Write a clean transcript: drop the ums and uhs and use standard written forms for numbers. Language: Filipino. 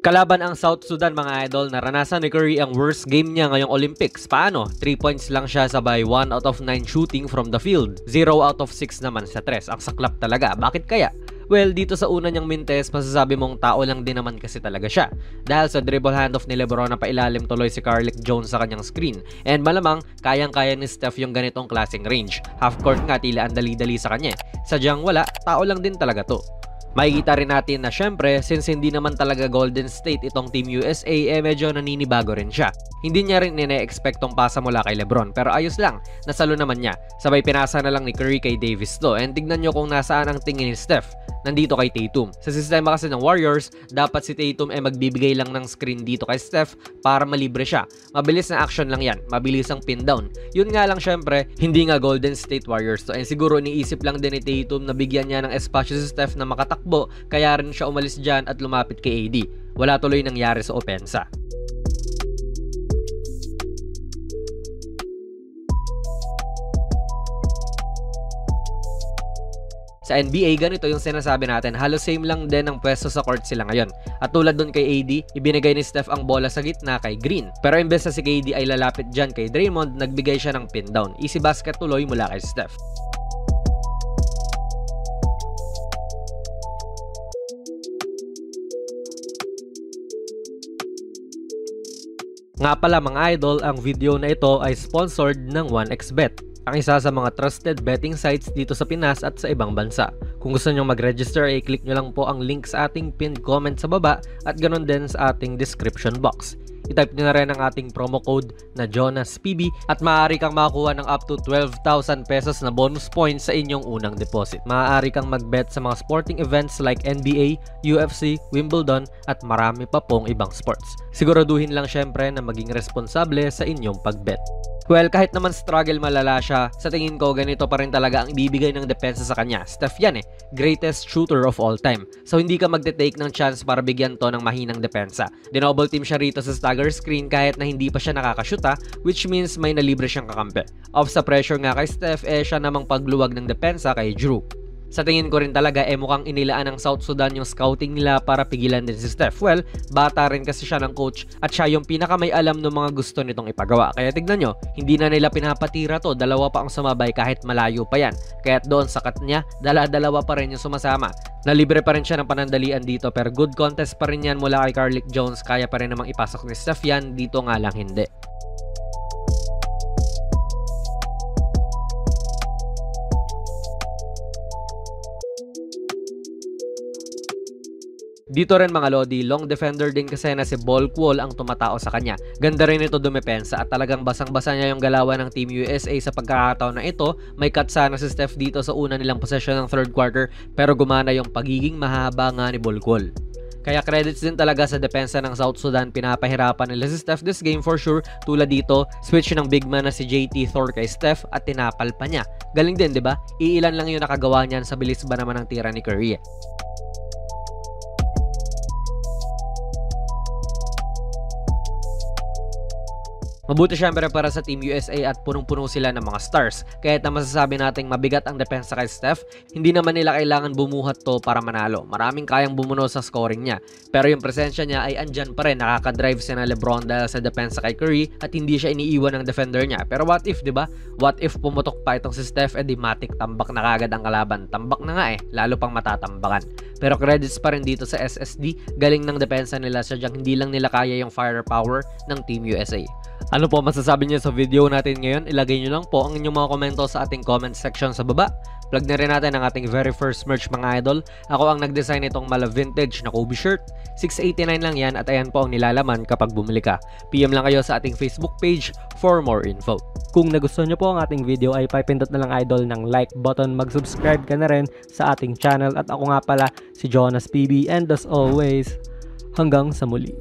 Kalaban ang South Sudan mga idol, naranasan ni Curry ang worst game niya ngayong Olympics. Paano? 3 points lang siya sabay 1 out of 9 shooting from the field. 0 out of 6 naman sa 3. Ang saklap talaga. Bakit kaya? Well, dito sa una niyang mintes, masasabi mong tao lang din naman kasi talaga siya. Dahil sa dribble handoff ni LeBron na pailalim tuloy si Carlik Jones sa kanyang screen. And malamang, kayang-kaya ni Steph yung ganitong klaseng range. Half court nga tila ang dali-dali sa kanya. Sadyang wala, tao lang din talaga to. Makikita rin natin na syempre, since hindi naman talaga Golden State itong Team USA, medyo naninibago rin siya. Hindi niya rin nine-expect tong pasa mula kay LeBron, pero ayos lang, nasalo naman niya. Sabay pinasa na lang ni Curry kay Davis to, and tignan nyo kung nasaan ang tingin ni Steph. Nandito kay Tatum. Sa sistema kasi ng Warriors, dapat si Tatum magbibigay lang ng screen dito kay Steph para malibre siya. Mabilis na action lang yan, mabilis ang pin down. Yun nga lang syempre, hindi nga Golden State Warriors to, and siguro niisip lang din ni Tatum na bigyan niya ng espasyo si Steph na makatakbo, kaya rin siya umalis dyan at lumapit kay AD. Wala tuloy nangyari sa opensa. Sa NBA, ganito yung sinasabi natin, halos same lang din ang pwesto sa court sila ngayon. At tulad dun kay AD, ibinigay ni Steph ang bola sa gitna kay Green. Pero imbes na si KD ay lalapit dyan kay Draymond, nagbigay siya ng pin down. Easy basket tuloy mula kay Steph. Nga pala mga idol, ang video na ito ay sponsored ng 1xBet, ang isa sa mga trusted betting sites dito sa Pinas at sa ibang bansa. Kung gusto nyo mag-register, i-click nyo lang po ang link sa ating pinned comment sa baba at ganoon din sa ating description box. I-type nyo na rin ang ating promo code na JonasPB at maaari kang makakuha ng up to 12,000 pesos na bonus points sa inyong unang deposit. Maaari kang mag-bet sa mga sporting events like NBA, UFC, Wimbledon at marami pa pong ibang sports. Siguraduhin lang syempre na maging responsable sa inyong pag-bet. Well, kahit naman struggle malala siya, sa tingin ko ganito pa rin talaga ang ibibigay ng depensa sa kanya. Steph yan greatest shooter of all time. So hindi ka magte-take ng chance para bigyan to ng mahinang depensa. Dinoble team siya rito sa stagger screen kahit na hindi pa siya nakakashoota, which means may nalibre siyang kakampi. Off sa pressure nga kay Steph, siya namang pagluwag ng depensa kay Drew. Sa tingin ko rin talaga mukhang inilaan ng South Sudan yung scouting nila para pigilan din si Steph. Well, bata rin kasi siya ng coach at siya yung pinakamay alam ng mga gusto nitong ipagawa. Kaya tignan nyo, hindi na nila pinapatira to, dalawa pa ang sumabay kahit malayo pa yan. Kaya't doon sa cut niya, dalawa pa rin yung sumasama. Nalibre pa rin siya ng panandalian dito, pero good contest pa rin yan mula kay Carlik Jones. Kaya pa rin namang ipasok ni Steph yan, dito nga lang hindi. Dito rin mga lodi, long defender din kasi na si Bolkwall ang tumatao sa kanya. Ganda rin ito dumepensa at talagang basang-basa niya yung galawan ng Team USA sa pagkakataon na ito. May cut sana si Steph dito sa una nilang possession ng third quarter, pero gumana yung pagiging mahaba nga ni Bolkwall. Kaya credits din talaga sa depensa ng South Sudan, pinapahirapan nila si Steph this game for sure. Tulad dito, switch ng big man na si JT Thor kay Steph at tinapal pa niya. Galing din, di ba? Iilan lang yung nakagawa niyan sa bilis ba naman ng tira ni Curry. Mabuti syempre para sa Team USA at punong-puno sila ng mga stars. Kahit na masasabi nating mabigat ang depensa kay Steph, hindi naman nila kailangan bumuhat to para manalo. Maraming kayang bumuno sa scoring niya. Pero yung presensya niya ay andyan pa rin. Nakaka-drive siya na LeBron dahil sa depensa kay Curry at hindi siya iniiwan ng defender niya. Pero what if, diba? What if pumutok pa itong si Steph, matik tambak na kagad ang kalaban. Tambak na nga lalo pang matatambakan. Pero credits pa rin dito sa SSD. Galing ng depensa nila, sadyang hindi lang nila kaya yung firepower ng Team USA. Ano po masasabi niyo sa video natin ngayon? Ilagay niyo lang po ang inyong mga komento sa ating comment section sa baba. Plug na rin natin ang ating very first merch mga idol. Ako ang nag-design itong mala vintage na Kobe shirt. $6.89 lang yan at ayan po ang nilalaman kapag bumili ka. PM lang kayo sa ating Facebook page for more info. Kung nagustuhan niyo po ang ating video ay pipindot na lang idol ng like button. Mag-subscribe ka na rin sa ating channel at ako nga pala si Jonas PB, and as always, hanggang sa muli.